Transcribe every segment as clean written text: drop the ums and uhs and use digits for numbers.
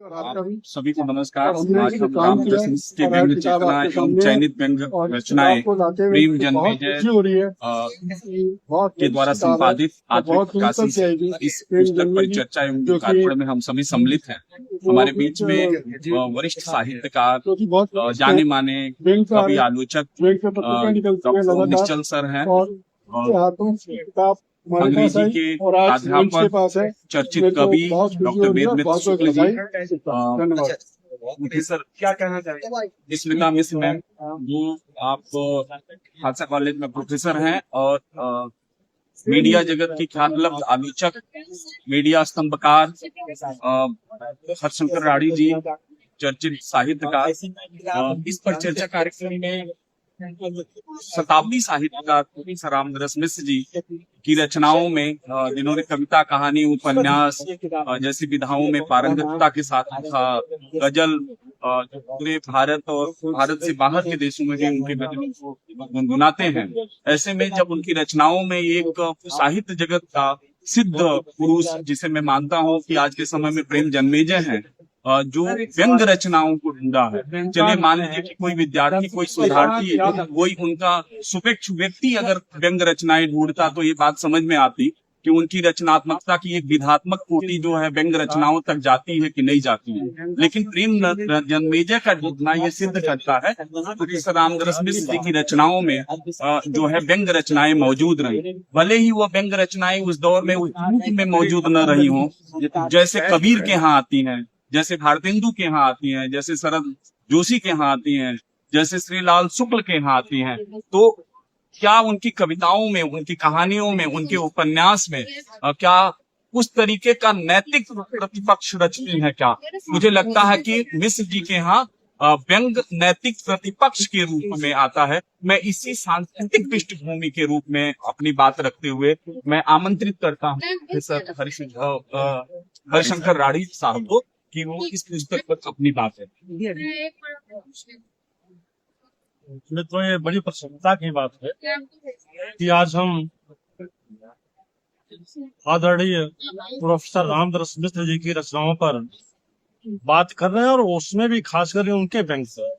आप सभी को नमस्कार। आज हम रामकृष्ण के व्यंग्य चेतना एवं चयनित व्यंग्य रचनाएं प्रेम जन्मेजय के द्वारा संपादित आत्मिक प्रकाशन इस पुस्तक पर चर्चा एवं लोकार्पण में हम सभी सम्मिलित हैं। हमारे बीच में वरिष्ठ साहित्यकार, जाने माने कवि आलोचक डॉक्टर निश्चल सर हैं, अंग्रेजी के अध्यापक, चर्चित कवि डॉक्टर वेदमित्र शुक्ल जी, प्रोफेसर क्या कहना चाहिए स्मिता मिश्र मैम, जो आप खालसा कॉलेज में प्रोफेसर हैं और मीडिया जगत की ख्यातलब्ध आलोचक, मीडिया स्तंभकार हरशंकर राड़ी जी, चर्चित साहित्यकार। इस पर चर्चा कार्यक्रम में शताब्दी साहित्यकार प्रोफेसर रामदरस मिश्र जी की रचनाओं में, जिन्होंने कविता, कहानी, उपन्यास जैसी विधाओं में पारंगतता के साथ था, गजल पूरे भारत और भारत से बाहर के देशों में भी उनके गजलों को गुनगुनाते हैं। ऐसे में जब उनकी रचनाओं में एक साहित्य जगत का सिद्ध पुरुष, जिसे मैं मानता हूँ कि आज के समय में प्रेम जन्मेजय हैं, जो व्यंग्य रचनाओं को ढूंढा है। चलिए मान लीजिए कि कोई विद्यार्थी, कोई शोधार्थी, कोई उनका सुपेक्ष व्यक्ति अगर व्यंग्य रचनाएं ढूंढता तो ये बात समझ में आती कि उनकी रचनात्मकता की एक विधात्मक कोटि जो है व्यंग्य रचनाओं तक जाती है कि नहीं जाती है। लेकिन प्रेम जन्मेजय का ढूंढना ये सिद्ध करता है प्रोफेसर रामदरस मिश्र जी की रचनाओं में जो है व्यंग्य रचनाएं मौजूद रही। भले ही वह व्यंग्य रचनाएं उस दौर में उस रूप में मौजूद न रही हों, जैसे कबीर के यहाँ आती हैं, जैसे भारतेंदु के यहाँ आती हैं, जैसे शरद जोशी के यहाँ आती हैं, जैसे श्रीलाल शुक्ल के यहाँ आती हैं, तो क्या उनकी कविताओं में, उनकी कहानियों में, उनके उपन्यास में क्या उस तरीके का नैतिक प्रतिपक्ष रचती है? क्या मुझे लगता है कि मिश्र जी के यहाँ व्यंग नैतिक प्रतिपक्ष के रूप में आता है। मैं इसी सांस्कृतिक पृष्ठभूमि के रूप में अपनी बात रखते हुए मैं आमंत्रित करता हूँ सर हरिशंकर राड़ी साहब को कि वो इस पुस्तक पर अपनी बात है। मित्रों, ये बड़ी प्रसन्नता की बात है कि आज हम आदरणीय प्रोफेसर रामदरस मिश्र जी की रचनाओं पर बात कर रहे हैं, और उसमें भी खासकर उनके व्यंग्य से।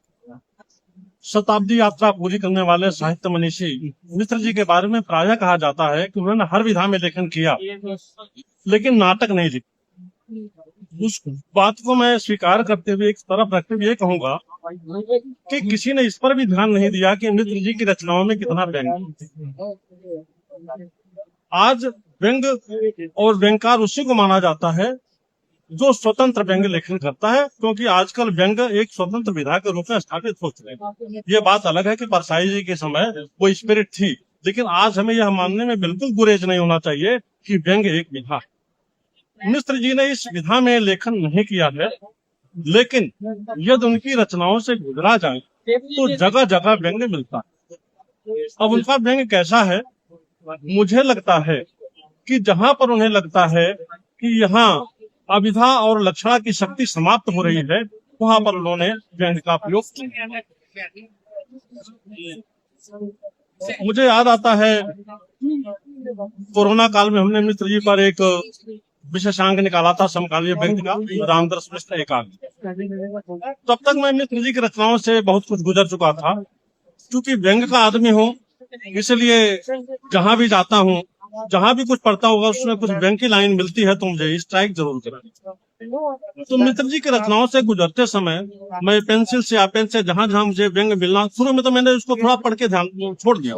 शताब्दी यात्रा पूरी करने वाले साहित्य मनीषी मिश्र जी के बारे में प्रायः कहा जाता है कि उन्होंने हर विधा में लेखन किया, लेकिन नाटक नहीं लिखा। उस बात को मैं स्वीकार करते हुए एक तरफ रखते हुए ये कहूंगा कि किसी ने इस पर भी ध्यान नहीं दिया कि मिश्र जी की रचनाओं में कितना व्यंग्य। आज व्यंग्य और व्यंग्यकार उसी को माना जाता है जो स्वतंत्र व्यंग्य लेखन करता है, क्योंकि आजकल व्यंग्य एक स्वतंत्र विधा के रूप में स्थापित हो चुके हैं। ये बात अलग है कि परसाई जी के समय वो स्पिरिट थी, लेकिन आज हमें यह मानने में बिल्कुल गुरेज नहीं होना चाहिए कि व्यंग्य एक विधा। मिश्र जी ने इस विधा में लेखन नहीं किया है, लेकिन यदि उनकी रचनाओं से गुजरा जाए तो जगह जगह व्यंग्य मिलता है। अब उनका व्यंग्य कैसा है? मुझे लगता है कि जहां पर उन्हें लगता है कि यहाँ अभिधा और लक्षणा की शक्ति समाप्त हो रही है, वहां पर उन्होंने व्यंग्य का प्रयोग किया। मुझे याद आता है कोरोना काल में हमने मिश्र जी पर एक विशेषांक निकाला था, समकालीन व्यक्ति का, रामदरस मिश्र एकांक। तब तक मैं मिश्र जी की रचनाओं से बहुत कुछ गुजर चुका था। क्योंकि व्यंग्य का आदमी हूँ, इसलिए जहां भी जाता हूँ, जहां भी कुछ पढ़ता होगा, उसमें कुछ व्यंग्य की लाइन मिलती है तो मुझे स्ट्राइक जरूर करें। तो मिश्र जी की रचनाओं से गुजरते समय मैं पेंसिल से या पेन से जहां जहां मुझे व्यंग्य मिलना, शुरू में तो मैंने उसको थोड़ा पढ़ के ध्यान छोड़ दिया।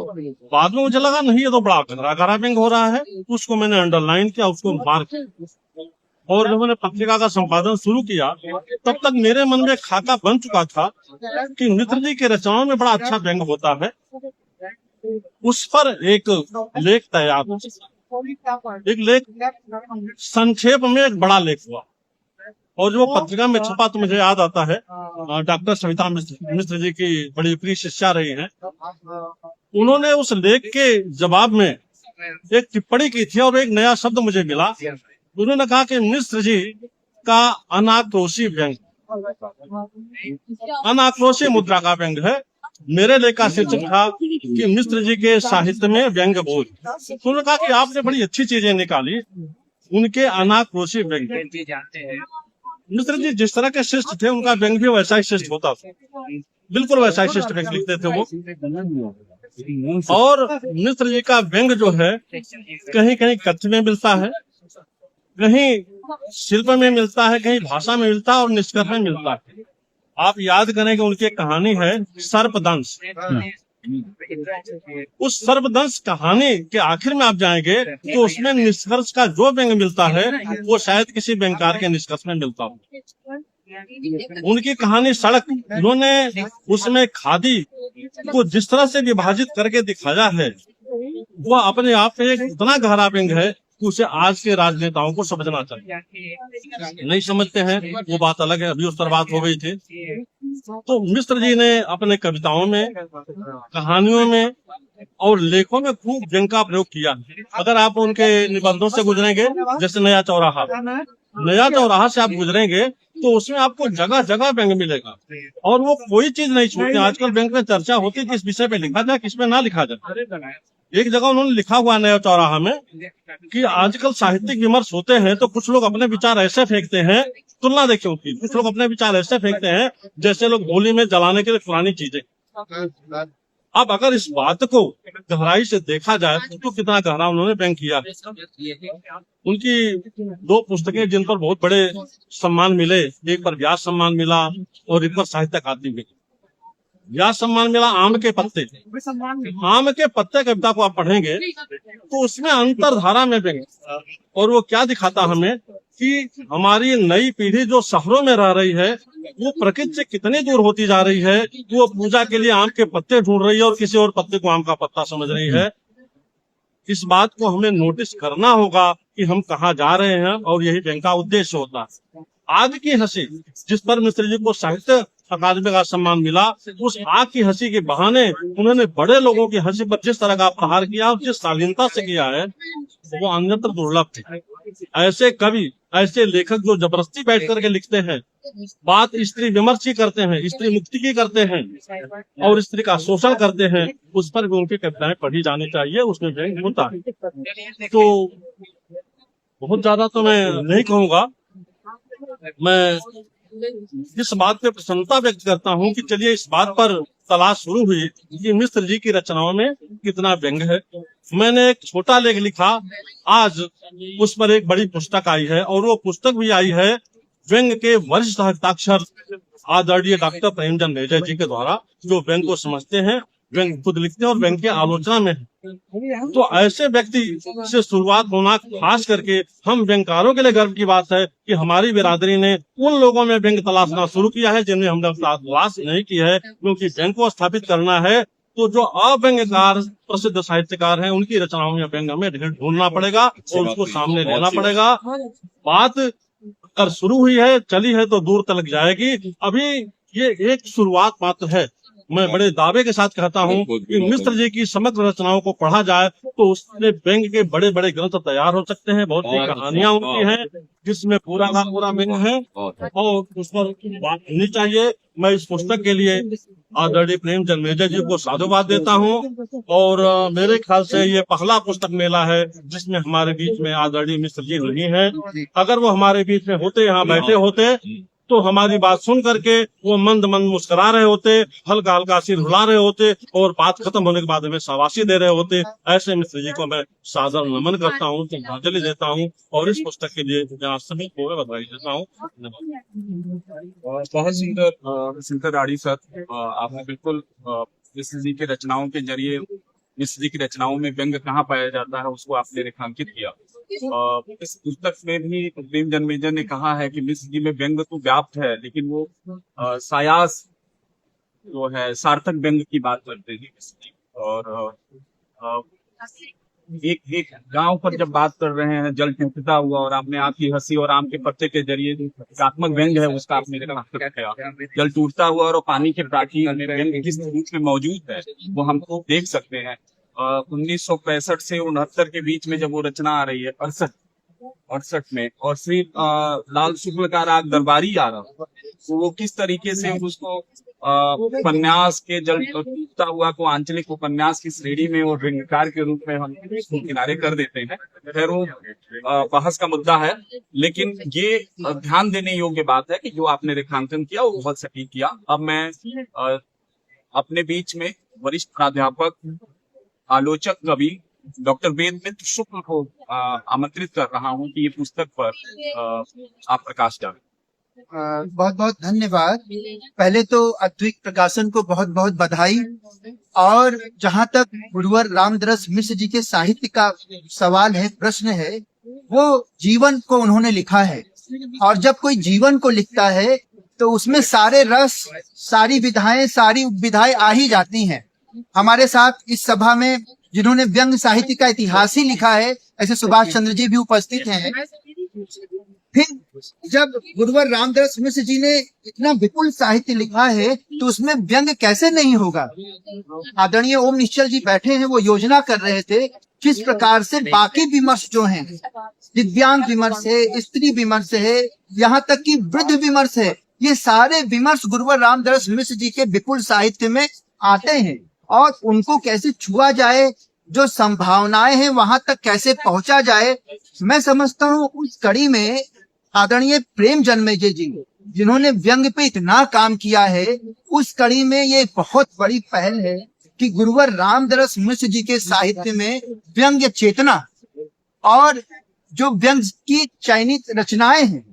बाद में मुझे लगा नहीं, ये तो बड़ा गहरा व्यंग्य हो रहा है, उसको मैंने अंडरलाइन किया, उसको मार्क किया। और जब मैंने पत्रिका का संपादन शुरू किया, तब तक मेरे मन में खाका बन चुका था कि मिश्र जी के रचनाओं में बड़ा अच्छा व्यंग्य होता है। उस पर एक लेख तैयार, एक लेख संक्षेप में एक बड़ा लेख हुआ, और जो पत्रिका में छपा तो मुझे याद आता है डॉक्टर सविता मिश्र जी की बड़ी प्रिय शिष्या रही हैं। उन्होंने उस लेख के जवाब में एक टिप्पणी की थी और एक नया शब्द मुझे मिला। उन्होंने कहा कि मिश्र जी का अनाक्रोशी व्यंग्य, अनाक्रोशी मुद्रा का व्यंग्य है। मेरे लेख का शीर्षक था कि मिश्र जी के साहित्य में व्यंग्य बोध। उन्होंने कहा कि आपने बड़ी अच्छी चीजें निकाली, उनके अनाक्रोशी व्यंग्य। मिश्र जी जिस तरह के शिष्ट थे उनका व्यंग भी वैसा ही शिष्ट होता था, बिल्कुल वैसा ही शिष्ट व्यंग लिखते थे वो। और मिश्र जी का व्यंग जो है कहीं कहीं कथ्य में मिलता है, कहीं शिल्प में मिलता है, कहीं भाषा में मिलता है और निष्कर्ष में मिलता है। आप याद करेंगे उनकी एक कहानी है सर्पदंश। उस सर्पदंश कहानी के आखिर में आप जाएंगे तो उसमें निष्कर्ष का जो व्यंग मिलता है वो शायद किसी व्यंगकार के निष्कर्ष में मिलता हो। उनकी कहानी सड़क, उन्होंने उसमें खादी को जिस तरह से विभाजित करके दिखाया है वो अपने आप में एक इतना गहरा व्यंग है कि उसे आज के राजनेताओं को समझना चाहिए। नहीं समझते हैं वो बात अलग है, अभी उस पर बात हो गई थी। तो मिश्र जी ने अपने कविताओं में, कहानियों में और लेखों में खूब व्यंग का प्रयोग किया। अगर आप उनके निबंधों से गुजरेंगे, जैसे नया चौराहा से आप गुजरेंगे तो उसमें आपको जगह जगह व्यंग मिलेगा और वो कोई चीज नहीं छूटती। आजकल व्यंग में चर्चा होती है किस विषय पे लिखा जाए, किस पे ना लिखा जाए। एक जगह उन्होंने लिखा हुआ नया चौराहा में कि आजकल साहित्यिक विमर्श होते हैं तो कुछ लोग अपने विचार ऐसे फेंकते हैं, तुलना देखिए उनकी, कुछ लोग अपने विचार ऐसे फेंकते हैं जैसे लोग होली में जलाने के लिए पुरानी चीजें। अब अगर इस बात को गहराई से देखा जाए तो कितना गहरा उन्होंने व्यंग किया है। उनकी 2 पुस्तकें जिन पर बहुत बड़े सम्मान मिले, एक पर व्यास सम्मान मिला और एक पर साहित्य अकादमी मिली। व्यास सम्मान मिला आम के पत्ते। आम के पत्ते कविता को आप पढ़ेंगे तो उसमें अंतरधारा में व्यंग, और वो क्या दिखाता हमें कि हमारी नई पीढ़ी जो शहरों में रह रही है वो प्रकृति से कितनी दूर होती जा रही है। वो पूजा के लिए आम के पत्ते ढूंढ रही है और किसी और पत्ते को आम का पत्ता समझ रही है। इस बात को हमें नोटिस करना होगा कि हम कहाँ जा रहे हैं और यही व्यंग का उद्देश्य होता है। आग की हंसी जिस पर मिश्र जी को साहित्य अकादमी का सम्मान मिला, उस आग की हंसी के बहाने उन्होंने बड़े लोगों की हंसी पर जिस तरह का प्रहार किया और जिस शालीनता से किया है वो अन्यत्र दुर्लभ थे। ऐसे कवि, ऐसे लेखक जो जबरदस्ती बैठ करके लिखते हैं, बात स्त्री विमर्श की करते हैं, स्त्री मुक्ति की करते हैं और स्त्री का शोषण करते हैं, उस पर भी उनकी कविताएं पढ़ी जानी चाहिए, उसमें व्यंग होता है। तो बहुत ज्यादा तो मैं नहीं कहूँगा, मैं इस बात पे प्रसन्नता व्यक्त करता हूँ कि चलिए इस बात पर तलाश शुरू हुई कि मिश्र जी की रचनाओं में कितना व्यंग है। मैंने एक छोटा लेख लिखा, आज उस पर एक बड़ी पुस्तक आई है और वो पुस्तक भी आई है व्यंग के वरिष्ठ साहित्याक्षर आदरणीय डॉक्टर प्रेमचंद नेजा जी के द्वारा, जो व्यंग को समझते हैं, व्यंग खुद लिखते हैं और व्यंग की आलोचना में है। तो ऐसे व्यक्ति से शुरुआत होना खास करके हम व्यंगकारों के लिए गर्व की बात है कि हमारी बिरादरी ने उन लोगों में व्यंग तलाशना शुरू किया है जिनमें हमने तलाश नहीं की है। क्योंकि व्यंग को स्थापित करना है तो जो अव्यंग्यकार प्रसिद्ध साहित्यकार हैं उनकी रचनाओं में व्यंग हमें ढूंढना पड़ेगा और उसको सामने लेना पड़ेगा। बात अगर शुरू हुई है, चली है तो दूर तक जाएगी। अभी ये एक शुरुआत मात्र है। मैं बड़े दावे के साथ कहता हूँ कि मिश्र जी की समग्र रचनाओं को पढ़ा जाए तो उससे व्यंग के बड़े बड़े ग्रंथ तैयार हो सकते हैं। बहुत सी कहानियां उनकी हैं जिसमें पूरा का पूरा व्यंग है और उस पर बात होनी चाहिए। मैं इस पुस्तक के लिए आदरणीय प्रेमचंद नेजा जी को साधुवाद देता हूँ और मेरे ख्याल से ये पहला पुस्तक मेला है जिसमें हमारे बीच में आदरणीय मिश्र जी नहीं है। अगर वो हमारे बीच में होते, यहाँ बैठे होते, तो हमारी बात सुन करके वो मंद मंद मुस्कुरा रहे होते, हल्का हल्का सिर हिला रहे होते और बात खत्म होने के बाद हमें शाबाशी दे रहे होते। ऐसे मिश्र जी को मैं सादर नमन करता हूँ, श्रद्धांजलि देता हूँ और इस पुस्तक के लिए मैं सभी को बधाई देता हूँ। बहुत सुंदर राड़ी सर, आपने बिल्कुल मिश्र जी की रचनाओं के जरिए मिश्र जी की रचनाओं में व्यंग कहाँ पाया जाता है उसको आपने रेखांकित किया। इस पुस्तक में भी प्रेमचंद नेजा ने कहा है कि मिश्र जी में व्यंग तो व्याप्त है लेकिन वो सायास जो है सार्थक व्यंग की बात करते हैं मिश्र जी। और एक गांव पर जब बात कर रहे हैं, जल टूटता हुआ और आपने आम की हंसी और आम के पत्ते के जरिए जो एकात्मक व्यंग है उसका आपने किया। जल टूटता हुआ और पानी के टाकी में व्यंग किस रूप में मौजूद है वो हमको देख सकते हैं। 1965 से 69 के बीच में जब वो रचना आ रही है 68 में, और फिर लाल शुक्ल का राग दरबारी आ रहा, तो वो किस तरीके से उसको उपन्यास के जल टूटता हुआ को आंचलिक उपन्यास की श्रेणी में और व्यंग्यकार के रूप में हम इसको किनारे कर देते हैं। खैर वो बहस का मुद्दा है, लेकिन ये ध्यान देने योग्य बात है कि जो आपने रेखांकन किया वो बहुत सटीक किया। अब मैं अपने बीच में वरिष्ठ प्राध्यापक, आलोचक, कवि डॉक्टर वेद मित्र शुक्ल को आमंत्रित कर रहा हूं कि ये पुस्तक पर आप प्रकाश डालें। बहुत बहुत धन्यवाद। पहले तो अद्विक प्रकाशन को बहुत बहुत बधाई। और जहाँ तक गुरुवर रामदरस मिश्र जी के साहित्य का सवाल है, प्रश्न है, वो जीवन को उन्होंने लिखा है। और जब कोई जीवन को लिखता है तो उसमें सारे रस, सारी विधाएं, सारी उपविधाएं आ ही जाती हैं। हमारे साथ इस सभा में जिन्होंने व्यंग साहित्य का इतिहास ही लिखा है, ऐसे सुभाष चंद्र जी भी उपस्थित हैं। फिर जब गुरुवर रामदरस मिश्र जी ने इतना विपुल साहित्य लिखा है तो उसमें व्यंग कैसे नहीं होगा। आदरणीय ओम निश्चल जी बैठे हैं, वो योजना कर रहे थे किस प्रकार से बाकी विमर्श जो हैं, दिव्यांग विमर्श है, स्त्री विमर्श है, यहाँ तक कि वृद्ध विमर्श है, ये सारे विमर्श गुरुवर रामदरस मिश्र जी के विपुल साहित्य में आते हैं। और उनको कैसे छुआ जाए, जो संभावनाएं हैं वहां तक कैसे पहुंचा जाए। मैं समझता हूँ उस कड़ी में आदरणीय प्रेम जन्मेजय जी, जिन्होंने व्यंग पे इतना काम किया है, उस कड़ी में ये बहुत बड़ी पहल है कि गुरुवर रामदरस मिश्र जी के साहित्य में व्यंग्य चेतना और जो व्यंग की चयनित रचनाएं हैं,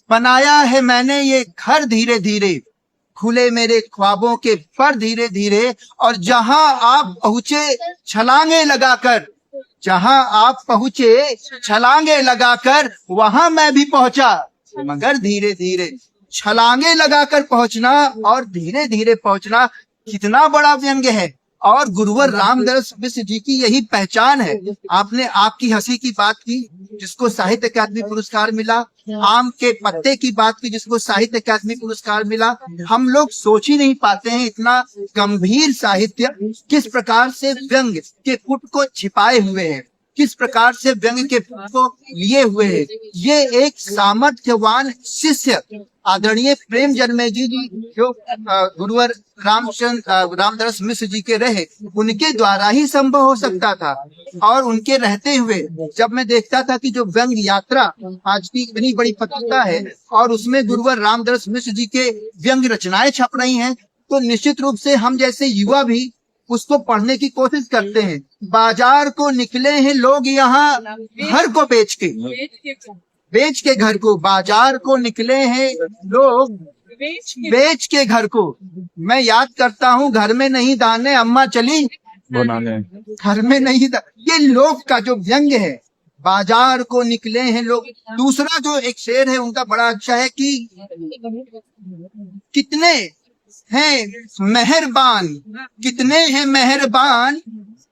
बनाया है मैंने ये घर धीरे धीरे, खुले मेरे ख्वाबों के पर धीरे धीरे, और जहां आप पहुंचे छलांगे लगाकर, जहां आप पहुंचे छलांगे लगाकर, वहां मैं भी पहुंचा मगर धीरे धीरे। छलांगे लगाकर पहुंचना और धीरे धीरे पहुंचना कितना बड़ा व्यंग्य है। और गुरुवर रामदरस मिश्र जी की यही पहचान है। आपने आपकी हंसी की बात की, जिसको साहित्य अकादमी पुरस्कार मिला, आम के पत्ते की बात की, जिसको साहित्य अकादमी पुरस्कार मिला। हम लोग सोच ही नहीं पाते हैं इतना गंभीर साहित्य किस प्रकार से व्यंग के पुट को छिपाए हुए है, किस प्रकार से व्यंग के पुट को लिए हुए है। ये एक सामर्थ्यवान शिष्य आदरणीय प्रेम जन्मेजय जी, जो गुरुवर रामदरस मिश्र जी के रहे, उनके द्वारा ही संभव हो सकता था। और उनके रहते हुए जब मैं देखता था कि जो व्यंग यात्रा आज की इतनी बड़ी पत्रिका है और उसमें गुरुवर रामदरस मिश्र जी के व्यंग रचनाएं छप रही हैं, तो निश्चित रूप से हम जैसे युवा भी उसको पढ़ने की कोशिश करते हैं। बाजार को निकले हैं लोग यहाँ घर को बेच के घर को, बाजार को निकले हैं लोग बेच के घर को। मैं याद करता हूँ, घर में नहीं दाने अम्मा चली बनाने, घर में नहीं ये लोग का जो व्यंग है, बाजार को निकले हैं लोग। दूसरा जो एक शेर है उनका बड़ा अच्छा है कि कितने हैं मेहरबान, कितने हैं मेहरबान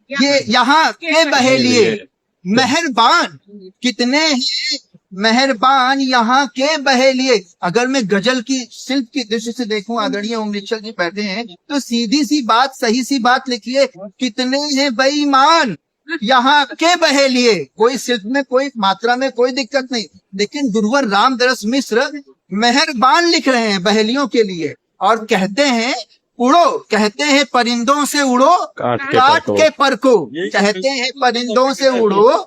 ये यहाँ के बहेलिए, मेहरबान कितने हैं मेहरबान यहाँ के बहेलिए। अगर मैं गजल की शिल्प की दृष्टि से देखूं, आदरणीय ओम निश्चल जी बैठे हैं, तो सीधी सी बात, सही सी बात लिखिए, कितने हैं बेईमान यहाँ के बहेलिए। कोई शिल्प में, कोई मात्रा में कोई दिक्कत नहीं, लेकिन गुरुवर रामदरस मिश्र मेहरबान लिख रहे हैं बहेलियों के लिए। और कहते हैं उड़ो, कहते हैं परिंदों से उड़ो काट के पर को, कहते हैं परिंदों से उड़ो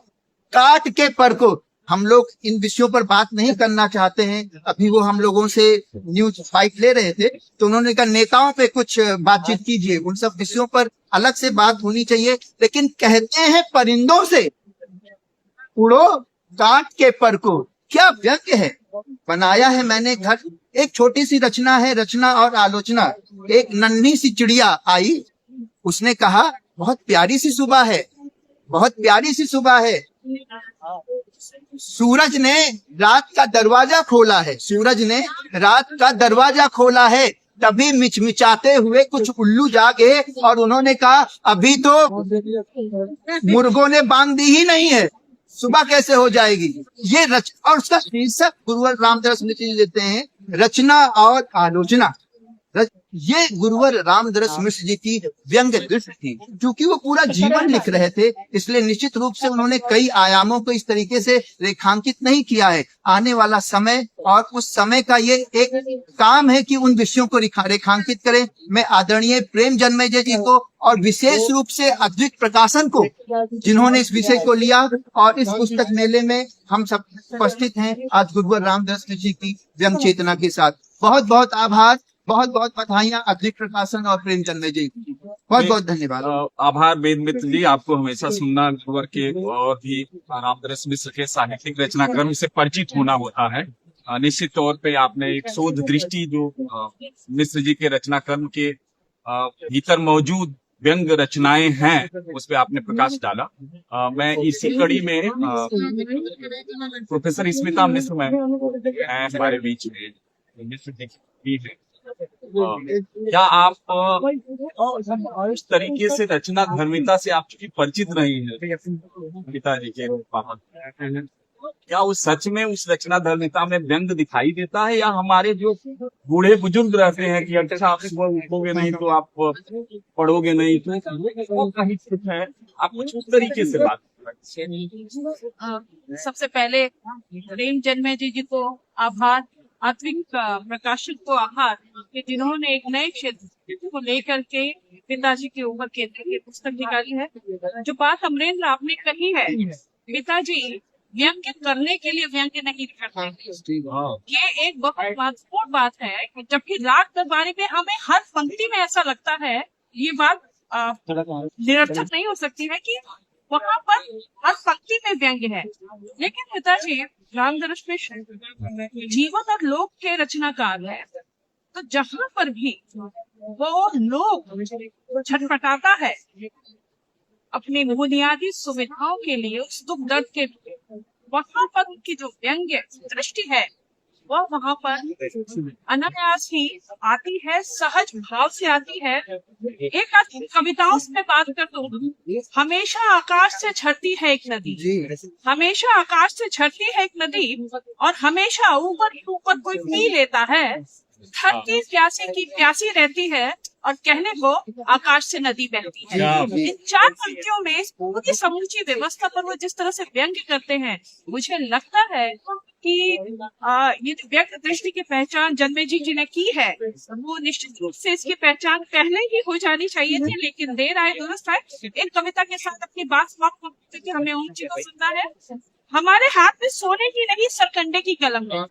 काट के पर को। हम लोग इन विषयों पर बात नहीं करना चाहते हैं। अभी वो हम लोगों से न्यूज फाइट ले रहे थे, तो उन्होंने कहा नेताओं पे कुछ बातचीत कीजिए, उन सब विषयों पर अलग से बात होनी चाहिए। लेकिन कहते हैं परिंदों से उड़ो काट के पर को, क्या व्यंग है। बनाया है मैंने घर, एक छोटी सी रचना है, रचना और आलोचना। एक नन्ही सी चिड़िया आई, उसने कहा बहुत प्यारी सी सुबह है, बहुत प्यारी सी सुबह है। सूरज ने रात का दरवाजा खोला है, सूरज ने रात का दरवाजा खोला है, तभी मिचमिचाते हुए कुछ उल्लू जागे और उन्होंने कहा अभी तो मुर्गों ने बांग दी ही नहीं है, सुबह कैसे हो जाएगी। ये और उसका शीर्षक गुरुवर रामदरस मिश्र जी देते हैं, रचना और आलोचना। ये गुरुवर रामदरस मिश्र जी की व्यंग दृष्टि थी। क्योंकि वो पूरा जीवन लिख रहे थे, इसलिए निश्चित रूप से उन्होंने कई आयामों को इस तरीके से रेखांकित नहीं किया है। आने वाला समय और उस समय का ये एक काम है कि उन विषयों को रेखांकित करें। मैं आदरणीय प्रेम जन्मेजय जी को और विशेष रूप से अद्विक प्रकाशन को, जिन्होंने इस विषय को लिया और इस पुस्तक मेले में हम सब उपस्थित हैं आज गुरुवर रामदरस मिश्र जी की व्यंग चेतना के साथ, बहुत बहुत आभार, बहुत बहुत बधाइयां अद्विक प्रकाशन और प्रेम जन्मेजय जी, बहुत बहुत धन्यवाद। आभार वेद मित्र जी, आपको हमेशा सुनना गुरुवर के और भी रामदरस मिश्र के साहित्यिक रचनाक्रम से परिचित होना होता है। निश्चित तौर पे आपने एक शोध दृष्टि जो मिश्र जी के रचनाक्रम के भीतर मौजूद व्यंग रचनाएं हैं उस पे आपने प्रकाश डाला। मैं इसी कड़ी में प्रोफेसर स्मिता मिश्र मैम हमारे बीच में मिश्र जी की है। क्या आप इस तरीके से रचना धर्मिता से आप चूंकि परिचित नहीं है पिताजी के रूप, क्या उस सच में उस रचना धर्मिता में व्यंग दिखाई देता है, या हमारे जो बूढ़े बुजुर्ग रहते हैं कि अच्छा आप उठोगे नहीं तो आप पढ़ोगे नहीं, तो वो कहीं कुछ है, आप कुछ उस तरीके से बात। सबसे पहले प्रेम जन्मेजय जी को आभार, अद्विक प्रकाशक को आभार कि जिन्होंने एक नए क्षेत्र को लेकर के पिताजी के ऊपर केंद्रित पुस्तक निकाली है। जो बात अमरेंद्र आपने कही है, पिताजी व्यंग्य करने के लिए व्यंग्य नहीं करते, ये एक बहुत महत्वपूर्ण बात है। जबकि राग दरबारी में हमें हर पंक्ति में ऐसा लगता है, ये बात निरर्थक नहीं हो सकती है कि वहाँ पर हर पंक्ति में व्यंग्य है, लेकिन पिताजी रामदरस मिश्र जीवन और लोक के रचनाकार है। तो जहाँ पर भी वो लोक छटपटाता है अपनी बुनियादी सुविधाओं के लिए, उस दुख दर्द के लिए, वहाँ पर उनकी जो व्यंग्य दृष्टि है वह वहाँ पर अनायास ही आती है, सहज भाव से आती है। एक आध कविताओं से मैं बात कर दूं, हमेशा आकाश से झरती है एक नदी, हमेशा आकाश से झरती है एक नदी, और हमेशा ऊपर ऊपर कोई पी लेता है। धरती प्यासी की प्यासी रहती है और कहने को आकाश से नदी बहती है। इन चार पंक्तियों में पूरी समूची व्यवस्था पर वो जिस तरह से व्यंग्य करते हैं, मुझे लगता है कि ये जो व्यक्त दृष्टि की पहचान जन्मेजय जी ने की है, वो निश्चित रूप से इसकी पहचान पहले ही हो जानी चाहिए थी, लेकिन देर आए दुरुस्त आए। एक कविता के साथ अपनी बात समाप्त करते कि हमें उन चीजों को सुनना है। हमारे हाथ में सोने की नहीं सरकंडे की कलम है,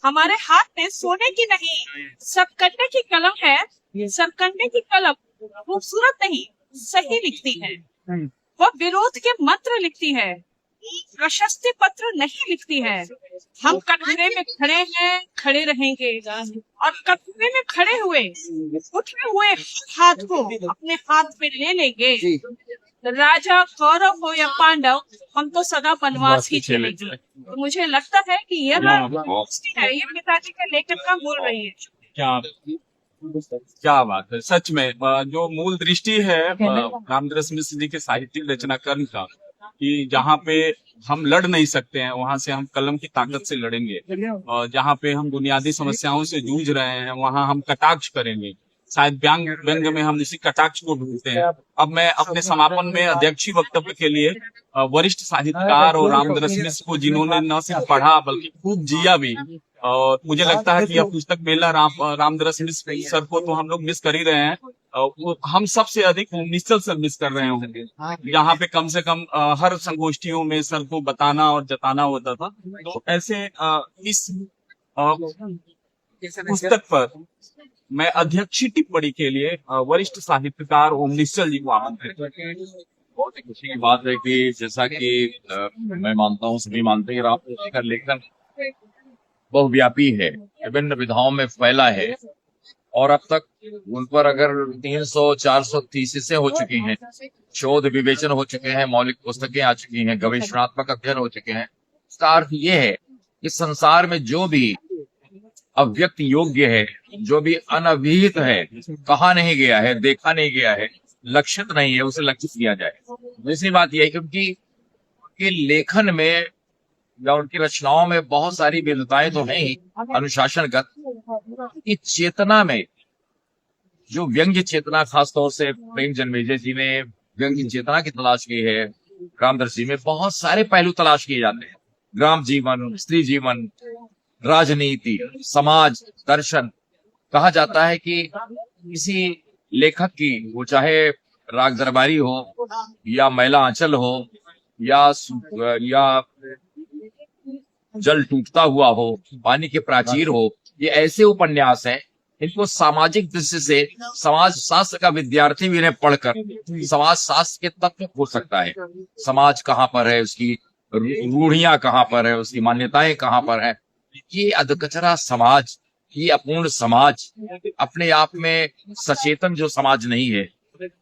हमारे हाथ में सोने की नहीं सरकंडे की कलम है। सरकंडे की कलम खूबसूरत नहीं सही लिखती है, वह विरोध के मंत्र लिखती है, प्रशस्ति पत्र नहीं लिखती है। हम कटघरे में खड़े हैं, खड़े रहेंगे, और कटघरे में खड़े हुए उठे हुए हाथ को अपने हाथ में ले लेंगे। राजा कौरव हो या पांडव, हम तो सदा वनवास ही चलेंगे। तो मुझे लगता है कि यह है, ये पिताजी के लेखन का बोल रही है। क्या बात है, सच में जो मूल दृष्टि है रामदरस मिश्र जी के साहित्यिक रचनाक्रम का, कि जहाँ पे हम लड़ नहीं सकते हैं वहां से हम कलम की ताकत से लड़ेंगे, और जहाँ पे हम बुनियादी समस्याओं से जूझ रहे हैं वहां हम कटाक्ष करेंगे। शायद व्यंग में हम इसी कटाक्ष को ढूंढते हैं। अब मैं अपने समापन में अध्यक्षी वक्तव्य के लिए वरिष्ठ साहित्यकार और रामदरस मिश्र को, जिन्होंने न सिर्फ पढ़ा बल्कि खूब जिया भी, और मुझे लगता है कि यह पुस्तक मेला रामदरस मिश्र सर को तो हम लोग मिस कर ही रहे हैं, वो हम सबसे अधिक निश्चल सर मिस कर रहे होंगे। यहाँ पे कम से कम हर संगोष्ठियों में सर को बताना और जताना होता था। तो ऐसे इस पुस्तक पर मैं अध्यक्षी टिप्पणी के लिए वरिष्ठ साहित्यकार ओम निश्चल जी को आमंत्रित। बहुत ही खुशी की बात है कि जैसा कि मैं मानता हूँ, सभी मानते हैं, रामदरस का लेखन बहुव्यापी है, विभिन्न विधाओं में फैला है, और अब तक उन पर अगर 300-400 थीसिसें हो चुकी हैं, शोध विवेचन हो चुके हैं, मौलिक पुस्तकें आ चुकी हैं, गवेषणात्मक अध्ययन हो चुके हैं। इसका अर्थ ये है कि संसार में जो भी अव्यक्त योग्य है, जो भी अनभिहित है, कहा नहीं गया है, देखा नहीं गया है, लक्षित नहीं है, उसे लक्षित किया जाए। दूसरी बात यह है क्योंकि उनके लेखन में या उनकी रचनाओं में बहुत सारी विविधताएं तो हैं ही अनुशासनगत, कि चेतना में जो व्यंग्य चेतना, खासतौर से प्रेम जन्मेजय जी ने व्यंग्य चेतना की तलाश की है, रामदर्श जी में बहुत सारे पहलू तलाश किए जाते हैं। ग्राम जीवन, स्त्री जीवन, राजनीति, समाज, दर्शन। कहा जाता है कि किसी लेखक की, वो चाहे राग दरबारी हो या मैला आंचल हो या जल टूटता हुआ हो, पानी के प्राचीर हो, ये ऐसे उपन्यास हैं इनको सामाजिक दृष्टि से समाज शास्त्र का विद्यार्थी भी इन्हें पढ़कर समाज शास्त्र के तत्व हो सकता है। समाज कहाँ पर है, उसकी रूढ़ियां कहाँ पर है, उसकी मान्यताएं कहाँ पर है। ये अधकचरा समाज, ये अपूर्ण समाज, अपने आप में सचेतन जो समाज नहीं है,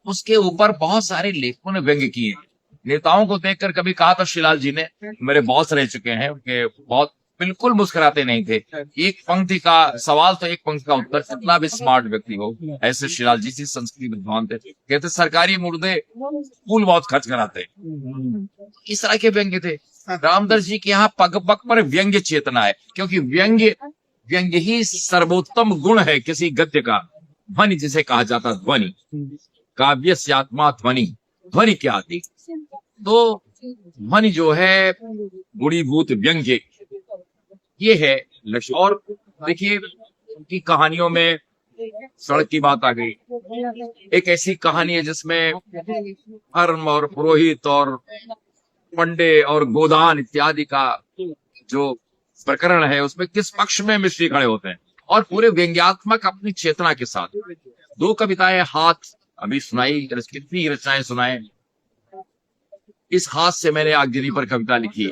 उसके ऊपर बहुत सारे लेखकों ने व्यंग्य किए हैं। नेताओं को देखकर कभी कहा था शिलाल जी ने, मेरे बॉस रह चुके हैं, उनके बहुत बिल्कुल मुस्कुराते नहीं थे। एक पंक्ति का सवाल तो एक पंक्ति का उत्तर, कितना भी स्मार्ट व्यक्ति हो। ऐसे शिलाल जी से संस्कृत विद्वान थे, कहते सरकारी मुर्दे फूल बहुत खर्च कराते। इस तरह के व्यंग्य थे। रामदर्श जी के यहाँ पग पग पर व्यंग्य चेतना है, क्योंकि व्यंग्य ही सर्वोत्तम गुण है किसी गद्य का। ध्वनि जिसे कहा जाता, ध्वनि काव्य से आत्मा ध्वनि, ध्वनि क्या आती, तो ध्वनि जो है गुणीभूत व्यंग्य, ये है लक्ष्य। और देखिए उनकी कहानियों में सड़क की बात आ गई। एक ऐसी कहानी है जिसमें धर्म और पुरोहित और पंडे और गोदान इत्यादि का जो प्रकरण है, उसमें किस पक्ष में मिश्री खड़े होते हैं, और पूरे व्यंग्यात्मक अपनी चेतना के साथ। दो कविताएं हाथ अभी सुनाई, कितनी रचनाएं सुनाए। इस हाथ से मैंने आगजनी पर कविता लिखी,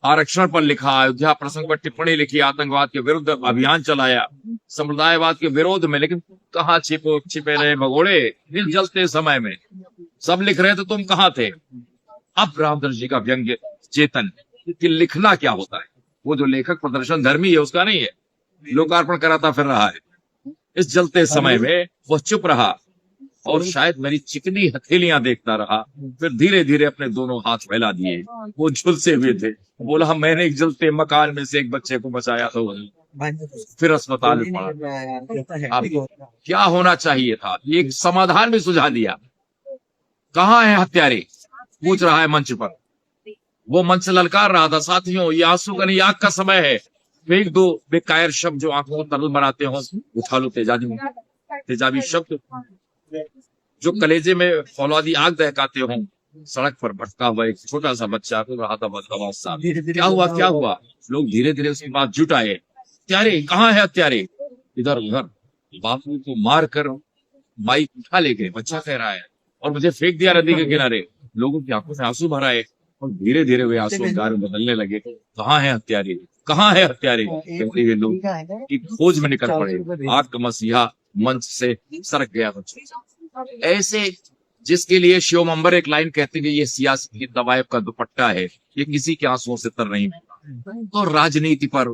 आरक्षण पर लिखा, अयोध्या प्रसंग पर टिप्पणी लिखी, आतंकवाद के विरुद्ध अभियान चलाया, संप्रदायवाद के विरोध में, लेकिन कहाँ छिपे रहे भगोड़े दिल जलते समय में, सब लिख रहे थे तुम कहाँ थे। अब रामदर्श जी का व्यंग्य चेतन कि लिखना क्या होता है, वो जो लेखक प्रदर्शन धर्मी है उसका नहीं है, लोकार्पण कराता फिर रहा है। इस जलते समय में वो चुप रहा और शायद मेरी चिकनी हथेलियां देखता रहा, फिर धीरे धीरे अपने दोनों हाथ फैला दिए, वो झुलसे हुए थे। बोला मैंने एक जलते मकान में से एक बच्चे को बचाया, तो फिर अस्पताल में पड़ा। अब क्या होना चाहिए था, एक समाधान भी सुझा दिया। कहाँ है हत्यारे, पूछ रहा है मंच पर। वो मंच ललकार रहा था, साथियों ये आंसू का नहीं आग का समय है, फेंक दो बेकायर शब्द जो आंखों को तरल बनाते हो, उठा लो तेजाबी शब्द जो कलेजे में फौलादी आग दहकाते हो। सड़क पर भटका हुआ एक छोटा सा बच्चा रो रहा था बदतमीज सा। क्या हुआ? लोग धीरे धीरे उसके बाद जुट आए। हत्यारे कहाँ है हत्यारे? इधर उधर। बापू को मार कर माई उठा ले गए, बच्चा कह रहा है, और मुझे फेंक दिया नदी के किनारे। लोगों की आंखों में आंसू भर आए और धीरे धीरे वे आंसू गार बदलने लगे। कहाँ है हत्यारे, कहाँ है हत्यारे कहते हुए लोग की खोज में निकल पड़े। आग का मसीहा मंच से सरक गया बच्चा। ऐसे जिसके लिए शिव मंबर एक लाइन कहते हैं, ये सियासी की दवाएब का दुपट्टा है, ये किसी के आंसुओं से तर नहीं। तो राजनीति पर,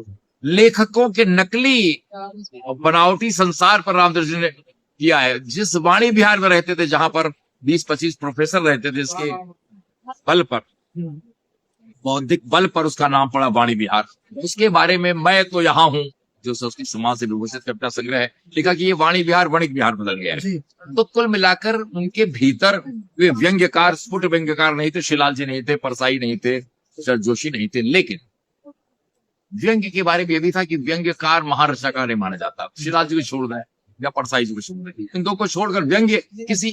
लेखकों के नकली बनावटी संसार पर रामदर्श जी ने किया है। जिस वाणी बिहार में रहते थे, जहां पर 20-25 प्रोफेसर रहते थे, इसके बल पर, बौद्धिक बल पर उसका नाम पड़ा वाणी बिहार। उसके बारे में मैं तो यहाँ हूँ जो उसकी समाज से विभूषित कविता संग्रह है, लिखा कि ये वाणी बिहार वणिक बिहार बदल गया है। तो कुल मिलाकर उनके भीतर वे व्यंग्यकार, स्फुट व्यंग्यकार नहीं थे। शिलाल जी नहीं थे, परसाई नहीं थे, शरद जोशी नहीं थे, लेकिन व्यंग्य के बारे में यह भी था कि व्यंग्यकार महारचनाकार नहीं माना जाता। शिलाल जी को छोड़ दें या परसाई जी को छोड़ दें, इन दो को छोड़कर व्यंग्य किसी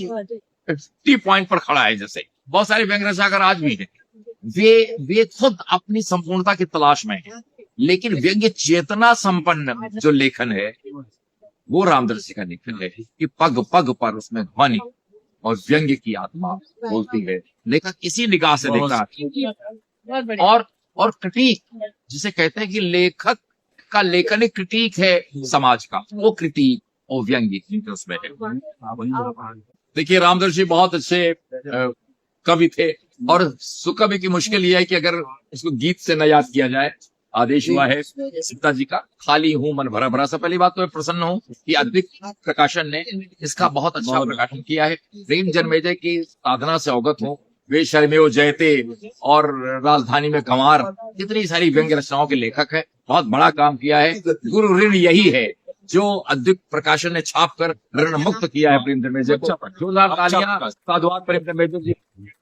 टी पॉइंट पर खड़ा है। जैसे बहुत सारे व्यंग्य रचनाकार आज भी हैं, वे खुद अपनी संपूर्णता की तलाश में है, लेकिन व्यंग्य चेतना संपन्न जो लेखन है वो रामदर्श जी का लेखन है कि पग पग पर उसमें ध्वनि और व्यंग्य की आत्मा बोलती है। लेखक इसी निगाह से देखता है। और क्रिटिक जिसे कहते हैं कि लेखक का लेखन एक क्रिटिक है समाज का, वो क्रिटिक और व्यंग्य उसमें है। देखिए रामदर्श जी बहुत अच्छे कवि थे, और सुकवि की मुश्किल यह है कि अगर इसको गीत से न याद किया जाए। आदेश हुआ है सीता जी का, खाली हूं मन भरा भरा। से पहली बात तो मैं प्रसन्न हूं कि अद्विक प्रकाशन ने इसका बहुत अच्छा प्रकाशन किया है। प्रेम जन्मेजय की साधना से अवगत हूं, वे शर्मेओ जयते और राजधानी में कंवार, कितनी सारी व्यंग्य रचनाओं के लेखक है। बहुत बड़ा काम किया है। गुरु ऋण यही है जो अद्विक प्रकाशन ने छाप कर ऋण मुक्त किया है प्रेम जन्मेजय को। जोरदार तालियां साधुवाद प्रेम जन्मेजय जी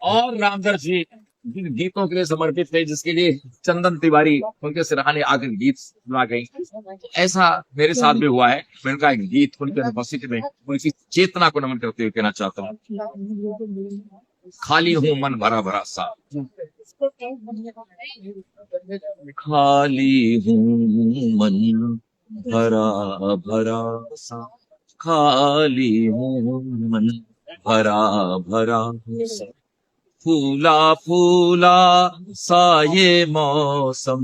और रामदर्श जी जिन गीतों के लिए समर्पित थे, जिसके लिए चंदन तिवारी उनके सिरहाने आकर गीत सुना गई। तो ऐसा मेरे साथ भी हुआ है। मैं उनका एक गीत उनकी उपस्थिति में उनकी चेतना को नमन करते हुए कहना चाहता हूँ। खाली हूँ मन भरा भरा सा, खाली हूँ मन भरा भरा सा, खाली हूँ मन भरा भरा सा, फूला फूला सा ये मौसम,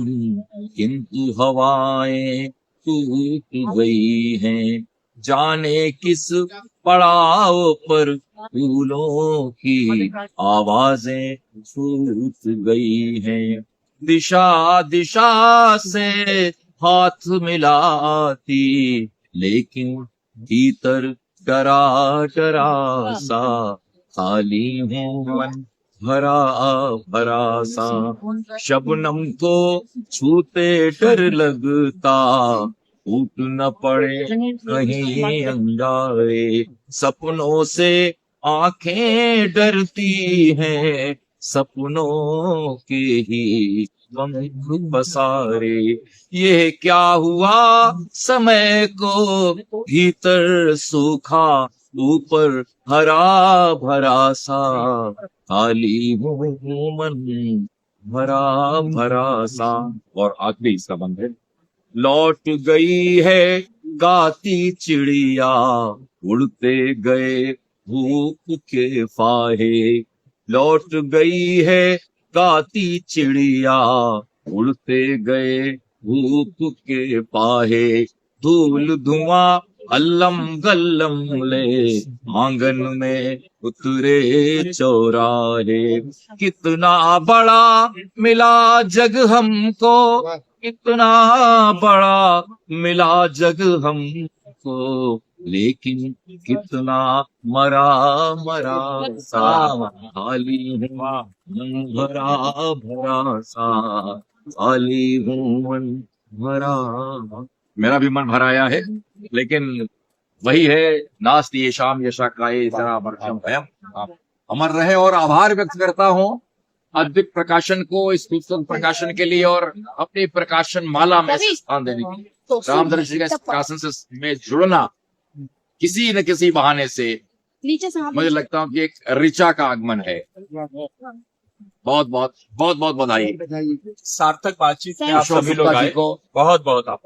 किंतु हवाएं टूट गई हैं, जाने किस पड़ाव पर फूलों की आवाजें छूट गई हैं। दिशा दिशा से हाथ मिलाती, लेकिन भीतर डरा डरा सा, खाली हूँ मन भरा भरा सा, शबनम को छूते डर लगता, फूट न पड़े कहीं अंगारे, सपनों से आंखें डरती हैं, सपनों के ही पंख पसारे। ये क्या हुआ समय को, भीतर सूखा ऊपर हरा भरा सा, खाली हूँ मन भरा भरा सा। और आखिरी इसका बंद है। लौट गई है गाती चिड़िया, उड़ते गए भूख के फाहे, लौट गई है गाती चिड़िया, उड़ते गए भूख के पाहे, धूल धुआं अल्लम गल्लम ले, आंगन में उतरे चौराहे, कितना बड़ा मिला जग हमको, कितना बड़ा मिला जग हमको, लेकिन कितना मरा मरा सा, खाली हूँ मन भरा भरा सा, खाली हूँ मन भरा। मेरा भी मन भराया है, लेकिन वही है, नास्ति येषाम् यशः काये जरा वर्षम भयम। अमर रहे। और आभार व्यक्त करता हूँ अद्विक प्रकाशन को इस खूबसूरत प्रकाशन के लिए और अपनी प्रकाशन माला में स्थान देने के लिए। रामदर्श जी का इस प्रकाशन से में जुड़ना किसी न किसी बहाने से मुझे लगता हूँ कि एक ऋचा का आगमन है। बहुत बहुत बहुत बहुत बधाई। सार्थक बातचीत में आप सभी लोग आए, को बहुत बहुत आप